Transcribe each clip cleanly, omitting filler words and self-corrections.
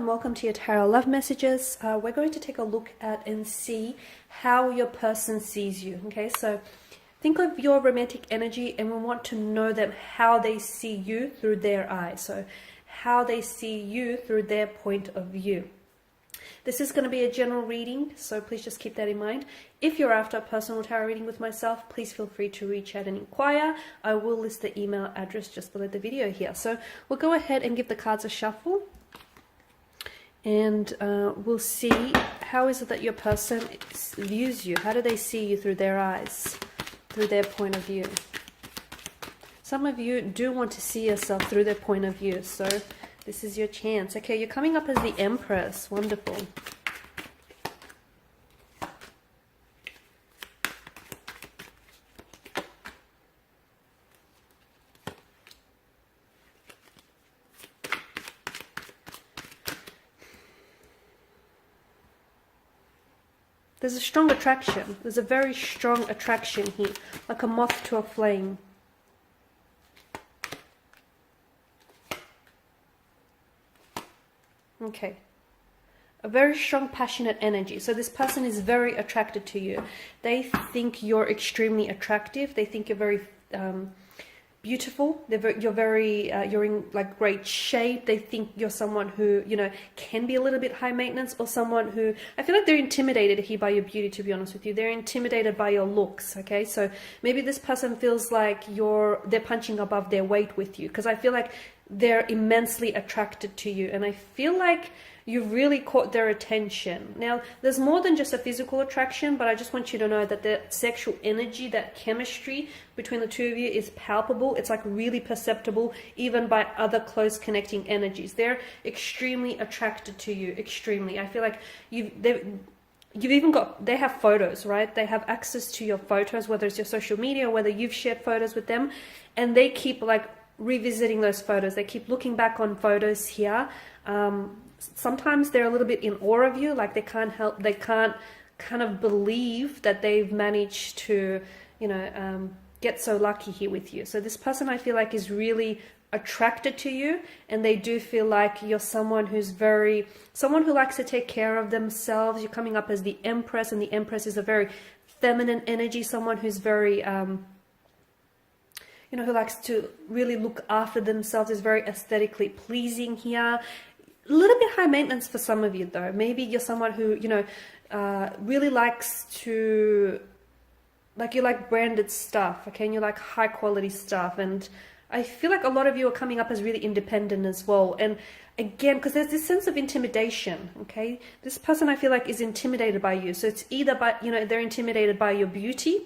welcome to your tarot love messages. We're going to take a look at and see how your person sees you. Okay, so think of your romantic energy and we want to know them, how they see you through their eyes. So how they see you through their point of view. This is going to be a general reading, so please just keep that in mind. If you're after a personal tarot reading with myself, please feel free to reach out and inquire. I will list the email address just below the video here. So we'll go ahead and give the cards a shuffle. And we'll see how is it that your person views you. How do they see you through their eyes, through their point of view? Some of you do want to see yourself through their point of view, so this is your chance. Okay, you're coming up as the Empress. Wonderful. There's a strong attraction. There's a very strong attraction here, like a moth to a flame. Okay. A very strong, passionate energy. So this person is very attracted to you. They think you're extremely attractive. They think you're very beautiful. You're in like great shape. They think you're someone who, you know, can be a little bit high maintenance, or someone who, I feel like they're intimidated here by your beauty, to be honest with you. They're intimidated by your looks. Okay, so maybe this person feels like they're punching above their weight with you, because I feel like they're immensely attracted to you, and I feel like you really caught their attention. Now, there's more than just a physical attraction, but I just want you to know that the sexual energy, that chemistry between the two of you is palpable. It's like really perceptible, even by other close connecting energies. They're extremely attracted to you, extremely. I feel like they have photos, right? They have access to your photos, whether it's your social media or whether you've shared photos with them, and they keep like revisiting those photos. They keep looking back on photos here. Sometimes they're a little bit in awe of you, like they can't kind of believe that they've managed to, you know, get so lucky here with you. So this person, I feel like, is really attracted to you, and they do feel like you're someone who likes to take care of themselves. You're coming up as the Empress, and the Empress is a very feminine energy, someone who's very you know, who likes to really look after themselves, is very aesthetically pleasing here. A little bit high maintenance for some of you, though. Maybe you're someone who, you know, really likes to, like, you like branded stuff, okay, and you like high quality stuff. And I feel like a lot of you are coming up as really independent as well. And again, because there's this sense of intimidation, okay? This person, I feel like, is intimidated by you. So it's either by, you know, they're intimidated by your beauty,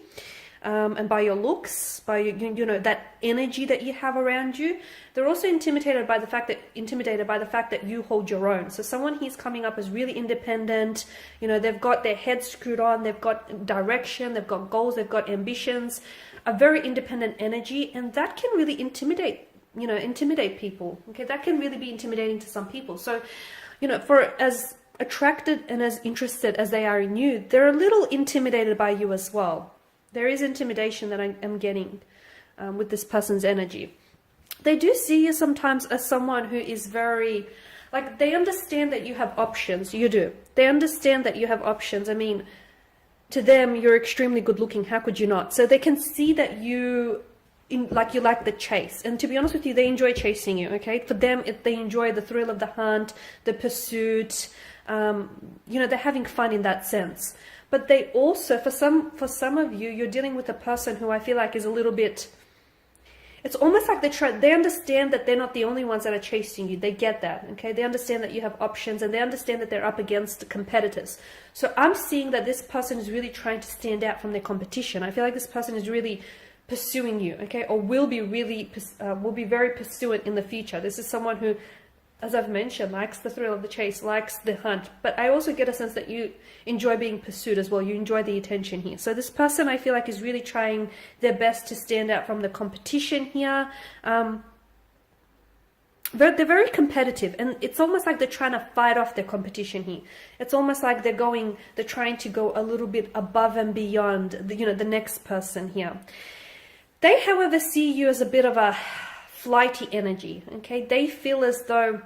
and by your looks, by you know, that energy that you have around you. They're also intimidated by the fact that you hold your own. So someone here's coming up as really independent. You know, they've got their head screwed on, they've got direction, they've got goals, they've got ambitions, a very independent energy, and that can really intimidate people. Okay, that can really be intimidating to some people. So, you know, for as attracted and as interested as they are in you, they're a little intimidated by you as well. There is intimidation that I am getting with this person's energy. They do see you sometimes as someone who is very, like, they understand that you have options. You do. They understand that you have options. I mean, to them, you're extremely good looking. How could you not? So they can see that you like the chase. And to be honest with you, they enjoy chasing you, okay? For them, they enjoy the thrill of the hunt, the pursuit. You know, they're having fun in that sense. But they also, for some of you, you're dealing with a person who I feel like is a little bit, it's almost like they understand that they're not the only ones that are chasing you. They get that, okay? They understand that you have options, and they understand that they're up against competitors. So I'm seeing that this person is really trying to stand out from their competition. I feel like this person is really pursuing you, okay? Or will be very pursuant in the future. This is someone who, as I've mentioned, likes the thrill of the chase, likes the hunt. But I also get a sense that you enjoy being pursued as well. You enjoy the attention here. So this person, I feel like, is really trying their best to stand out from the competition here. They're very competitive, and it's almost like they're trying to fight off their competition here. It's almost like they're trying to go a little bit above and beyond the next person here. They, however, see you as a bit of a flighty energy, okay? They feel as though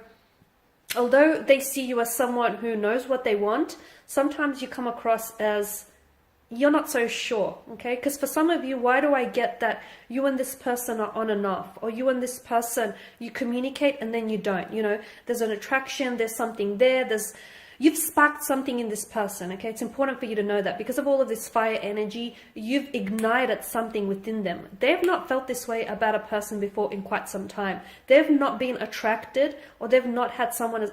although they see you as someone who knows what they want, sometimes you come across as you're not so sure, okay? Because for some of you, why do I get that you and this person are on and off? Or you and this person, you communicate and then you don't, you know? There's an attraction, there's something there, you've sparked something in this person, okay? It's important for you to know that because of all of this fire energy, you've ignited something within them. They've not felt this way about a person before in quite some time. They've not been attracted, or they've not had someone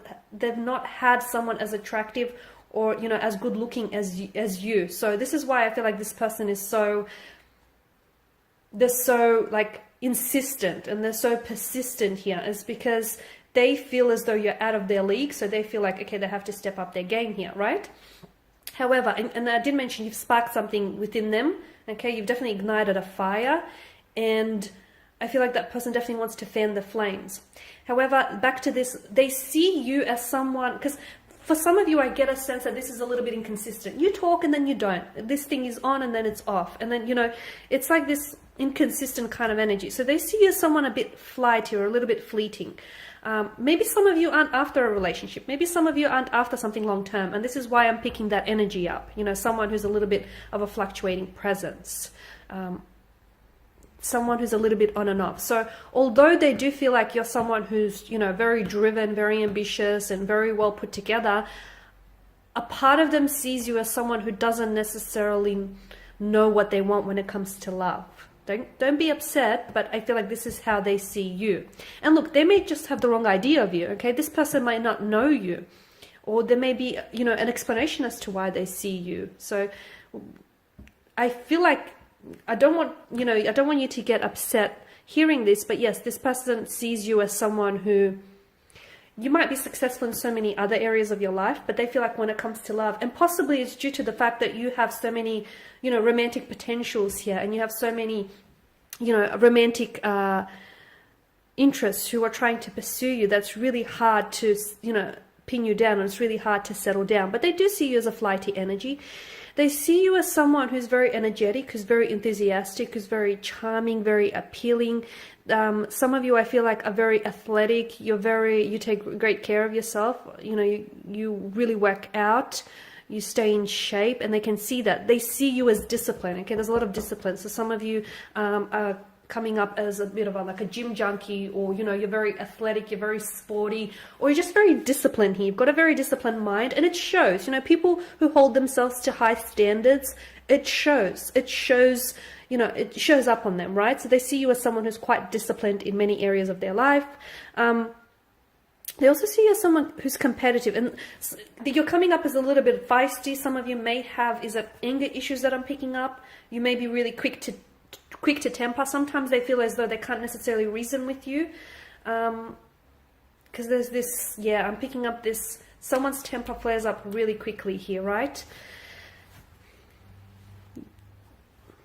as attractive or, you know, as good looking as you. So this is why I feel like this person is they're so like insistent and they're so persistent here, is because they feel as though you're out of their league. So they feel like, okay, they have to step up their game here, right? However, and I did mention you've sparked something within them, okay? You've definitely ignited a fire, and I feel like that person definitely wants to fan the flames. However, back to this, they see you as someone, because for some of you, I get a sense that this is a little bit inconsistent. You talk and then you don't. This thing is on and then it's off. And then, you know, it's like this inconsistent kind of energy. So they see you as someone a bit flighty or a little bit fleeting. Maybe some of you aren't after a relationship. Maybe some of you aren't after something long term. And this is why I'm picking that energy up. You know, someone who's a little bit of a fluctuating presence. Someone who's a little bit on and off. So although they do feel like you're someone who's, you know, very driven, very ambitious and very well put together, a part of them sees you as someone who doesn't necessarily know what they want when it comes to love. Don't be upset, but I feel like this is how they see you. And look, they may just have the wrong idea of you, okay? This person might not know you, or there may be, you know, an explanation as to why they see you. So I feel like I don't want you to get upset hearing this, but yes, this person sees you as someone who, you might be successful in so many other areas of your life, but they feel like when it comes to love, and possibly it's due to the fact that you have so many, you know, romantic potentials here, and you have so many, you know, romantic interests who are trying to pursue you, that's really hard to, you know, pin you down, and it's really hard to settle down. But they do see you as a flighty energy. They see you as someone who's very energetic, who's very enthusiastic, who's very charming, very appealing. Some of you, I feel like, are very athletic. You take great care of yourself. You know, you really work out. You stay in shape, and they can see that. They see you as discipline. Okay, there's a lot of discipline. So some of you are coming up as a bit of like a gym junkie, or, you know, you're very athletic, you're very sporty, or you're just very disciplined here. You've got a very disciplined mind, and it shows. You know, people who hold themselves to high standards, it shows, you know, it shows up on them, right? So they see you as someone who's quite disciplined in many areas of their life. They also see you as someone who's competitive, and you're coming up as a little bit feisty. Some of you may have, anger issues that I'm picking up. You may be really quick to temper. Sometimes they feel as though they can't necessarily reason with you, because there's this, yeah, I'm picking up this, someone's temper flares up really quickly here, right?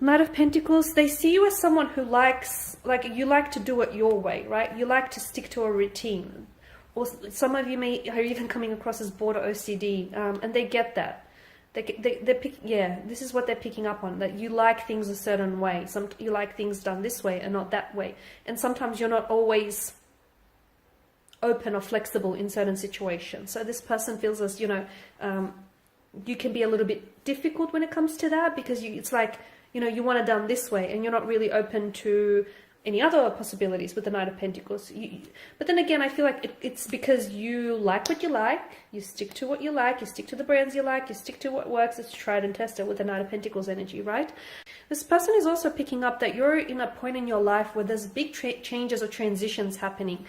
Knight of Pentacles, they see you as someone who you like to do it your way, right? You like to stick to a routine. Or some of you are even coming across as border OCD, and they get that. This is what they're picking up on, that you like things a certain way. You like things done this way and not that way. And sometimes you're not always open or flexible in certain situations. So this person feels as, you know, you can be a little bit difficult when it comes to that, because it's like, you know, you want it done this way, and you're not really open to any other possibilities with the Knight of Pentacles. But then again, I feel like it's because you like what you like, you stick to what you like, you stick to the brands you like, you stick to what works. It's tried and tested with the Knight of Pentacles energy, right? This person is also picking up that you're in a point in your life where there's big changes or transitions happening.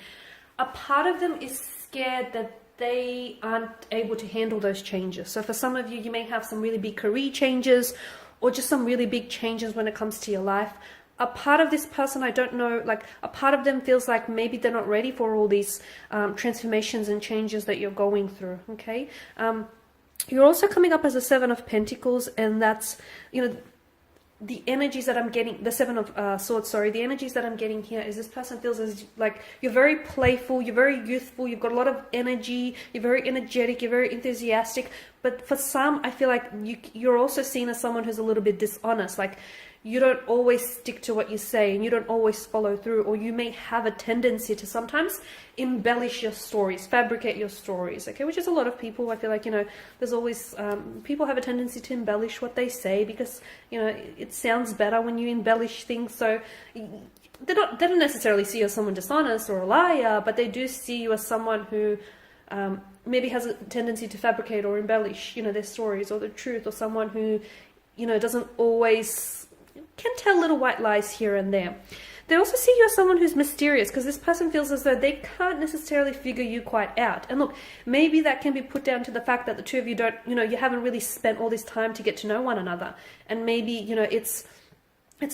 A part of them is scared that they aren't able to handle those changes. So for some of you, you may have some really big career changes, or just some really big changes when it comes to your life. A part of this person, I don't know, like a part of them feels like maybe they're not ready for all these transformations and changes that you're going through, okay? You're also coming up as a Seven of Pentacles, and that's, you know, the energies that I'm getting, the Seven of Swords, sorry, the energies that I'm getting here is this person feels as like you're very playful, you're very youthful, you've got a lot of energy, you're very energetic, you're very enthusiastic, but for some, I feel like you're also seen as someone who's a little bit dishonest, like you don't always stick to what you say and you don't always follow through, or you may have a tendency to sometimes embellish your stories, fabricate your stories, okay, which is a lot of people. I feel like, you know, there's always people have a tendency to embellish what they say because, you know, it sounds better when you embellish things. So they don't necessarily see you as someone dishonest or a liar, but they do see you as someone who maybe has a tendency to fabricate or embellish, you know, their stories or the truth, or someone who, you know, doesn't always, can tell little white lies here and there. They also see you as someone who's mysterious, because this person feels as though they can't necessarily figure you quite out. And look, maybe that can be put down to the fact that the two of you don't, you know, you haven't really spent all this time to get to know one another. And maybe, you know, it's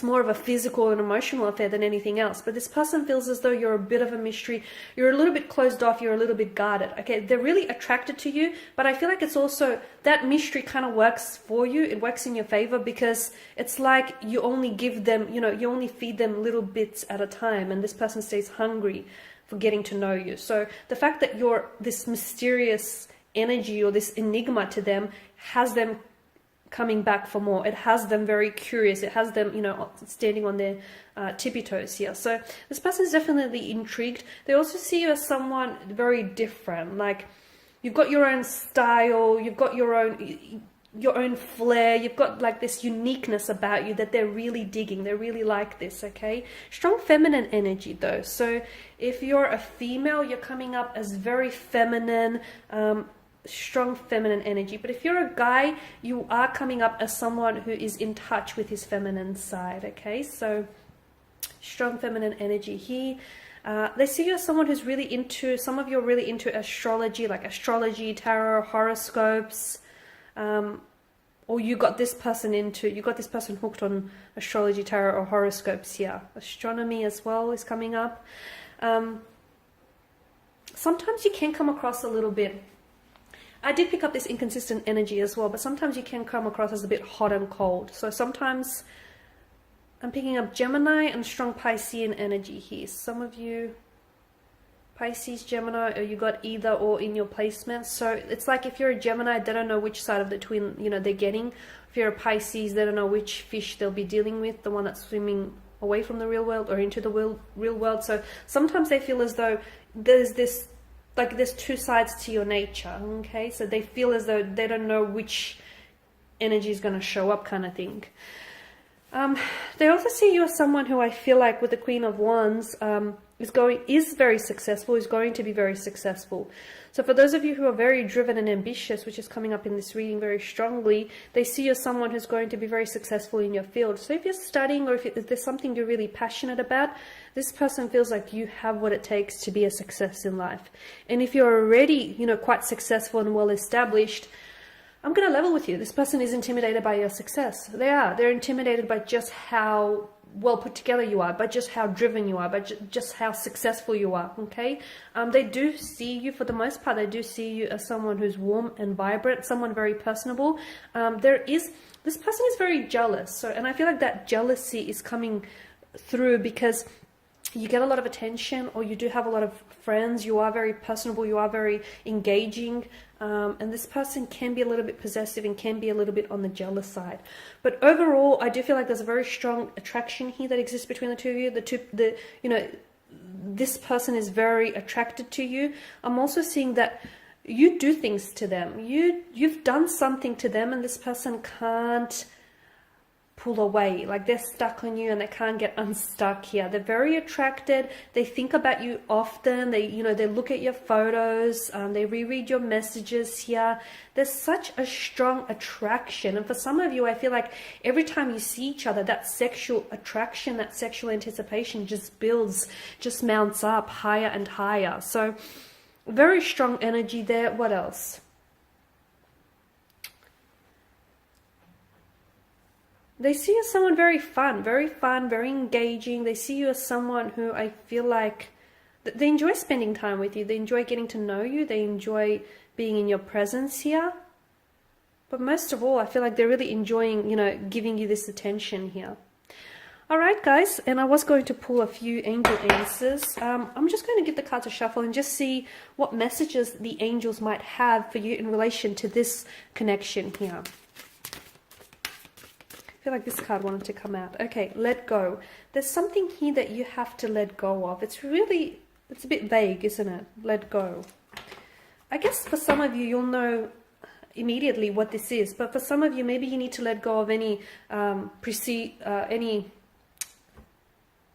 more of a physical and emotional affair than anything else. But this person feels as though you're a bit of a mystery. You're a little bit closed off. You're a little bit guarded. Okay, they're really attracted to you. But I feel like it's also, that mystery kind of works for you. It works in your favor, because it's like you only give them, you know, you only feed them little bits at a time. And this person stays hungry for getting to know you. So the fact that you're this mysterious energy or this enigma to them has them coming back for more. It has them very curious. It has them, you know, standing on their tippy toes here. So this person is definitely intrigued. They also see you as someone very different. Like, you've got your own style. You've got your own flair. You've got like this uniqueness about you that they're really digging. They really like this, okay? Strong feminine energy though. So if you're a female, you're coming up as very feminine, strong feminine energy. But if you're a guy, you are coming up as someone who is in touch with his feminine side, okay? So strong feminine energy here. They see you as someone who's really into, some of you are really into astrology, like astrology, tarot, horoscopes, or you got this person hooked on astrology, tarot, or horoscopes here. Astronomy as well is coming up. Sometimes you can come across a little bit, I did pick up this inconsistent energy as well, but sometimes you can come across as a bit hot and cold. So sometimes I'm picking up Gemini and strong Piscean energy here. Some of you, Pisces, Gemini, or you got either or in your placement. So it's like if you're a Gemini, they don't know which side of the twin, you know, they're getting. If you're a Pisces, they don't know which fish they'll be dealing with, the one that's swimming away from the real world or into the real world. So sometimes they feel as though there's this, like there's two sides to your nature, okay? So they feel as though they don't know which energy is going to show up, kind of thing. They also see you as someone who I feel like with the Queen of Wands is very successful, is going to be very successful. So for those of you who are very driven and ambitious, which is coming up in this reading very strongly, they see you as someone who's going to be very successful in your field. So if you're studying, or if there's something you're really passionate about, this person feels like you have what it takes to be a success in life. And if you're already, you know, quite successful and well established, I'm going to level with you. This person is intimidated by your success. They're intimidated by just how well put together you are, by just how driven you are, by just how successful you are, okay? They do see you, for the most part, they do see you as someone who's warm and vibrant, someone very personable. This person is very jealous. So, and I feel like that jealousy is coming through because you get a lot of attention, or you do have a lot of friends, you are very personable, you are very engaging, and this person can be a little bit possessive and can be a little bit on the jealous side. But overall, I do feel like there's a very strong attraction here that exists between the two of you. This person is very attracted to you. I'm also seeing that you do things to them. You've done something to them, and this person can't pull away. Like, they're stuck on you and they can't get unstuck here. They're very attracted. They think about you often. They look at your photos. They reread your messages here. There's such a strong attraction. And for some of you, I feel like every time you see each other, that sexual attraction, that sexual anticipation just builds, just mounts up higher and higher. So very strong energy there. What else? They see you as someone very fun, very engaging. They see you as someone who I feel like they enjoy spending time with you. They enjoy getting to know you. They enjoy being in your presence here. But most of all, I feel like they're really enjoying, giving you this attention here. All right, guys, and I was going to pull a few angel answers. I'm just going to give the cards a shuffle and just see what messages the angels might have for you in relation to this connection here. feel like this card wanted to come out. Okay, let go. There's something here that you have to let go of. It's a bit vague, isn't it? Let go. I guess for some of you, you'll know immediately what this is, but for some of you, maybe you need to let go of any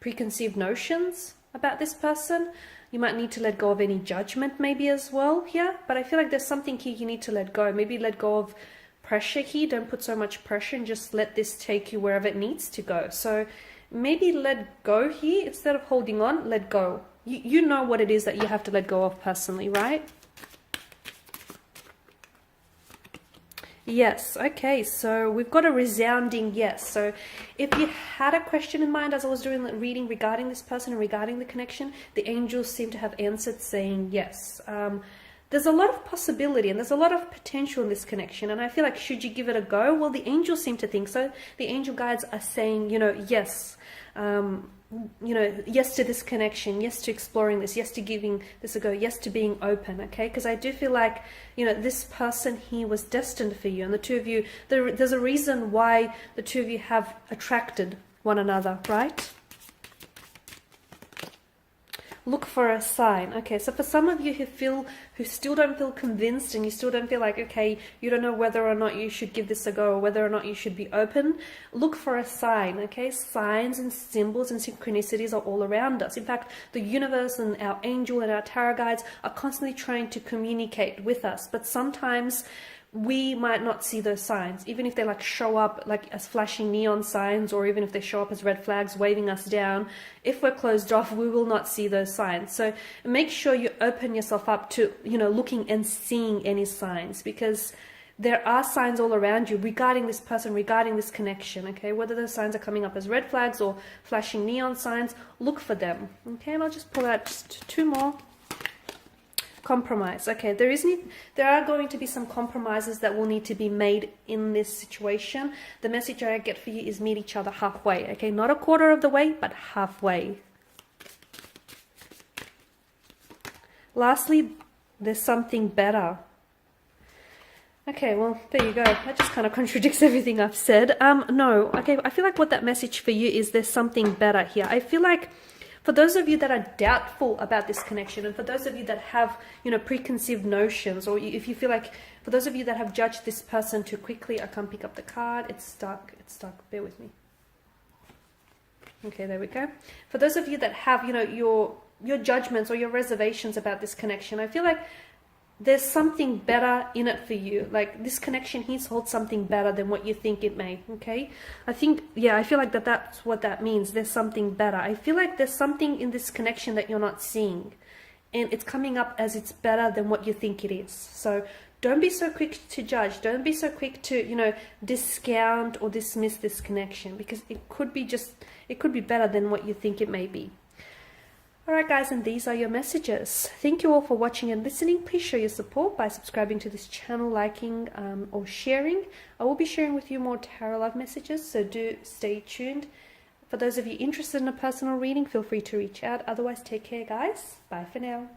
preconceived notions about this person. You might need to let go of any judgment maybe as well here, but I feel like there's something here you need to let go. Maybe let go of pressure here. Don't put so much pressure and just let this take you wherever it needs to go. So maybe let go here instead of holding on. Let go. You know what it is that you have to let go of personally, right? Yes. Okay, so we've got a resounding yes. So if you had a question in mind as I was doing the reading regarding this person and regarding the connection, the angels seem to have answered saying yes. There's a lot of possibility and there's a lot of potential in this connection, and I feel like should you give it a go? Well, the angels seem to think so. The angel guides are saying, yes. Yes to this connection, yes to exploring this, yes to giving this a go, yes to being open, okay? Because I do feel like, this person here was destined for you, and the two of you, there's a reason why the two of you have attracted one another, right? Look for a sign. Okay, so for some of you who still don't feel convinced and you still don't feel like, okay, you don't know whether or not you should give this a go or whether or not you should be open, look for a sign, okay? Signs and symbols and synchronicities are all around us. In fact, the universe and our angel and our tarot guides are constantly trying to communicate with us, but sometimes we might not see those signs, even if they show up as flashing neon signs, or even if they show up as red flags waving us down. If we're closed off, we will not see those signs. So make sure you open yourself up to, looking and seeing any signs, because there are signs all around you regarding this person, regarding this connection, okay? Whether those signs are coming up as red flags or flashing neon signs, look for them, okay? And I'll just pull out just two more. Compromise. Okay, there are going to be some compromises that will need to be made in this situation. The message I get for you is meet each other halfway, okay? Not a quarter of the way, but halfway. Lastly, there's something better. Okay, well, there you go. That just kind of contradicts everything I've said. No, okay, I feel like what that message for you is there's something better here. I feel like for those of you that are doubtful about this connection, and for those of you that have, preconceived notions, or if you feel like, for those of you that have judged this person too quickly, I can't pick up the card, it's stuck, bear with me. Okay, there we go. For those of you that have, your judgments or your reservations about this connection, I feel like there's something better in it for you. Like this connection here holds something better than what you think it may, okay? I feel like that's what that means. There's something better. I feel like there's something in this connection that you're not seeing, and it's coming up as it's better than what you think it is. So don't be so quick to judge. Don't be so quick to, discount or dismiss this connection, because it could be better than what you think it may be. Alright guys, and these are your messages. Thank you all for watching and listening. Please show your support by subscribing to this channel, liking or sharing. I will be sharing with you more tarot love messages, so do stay tuned. For those of you interested in a personal reading, feel free to reach out. Otherwise, take care guys. Bye for now.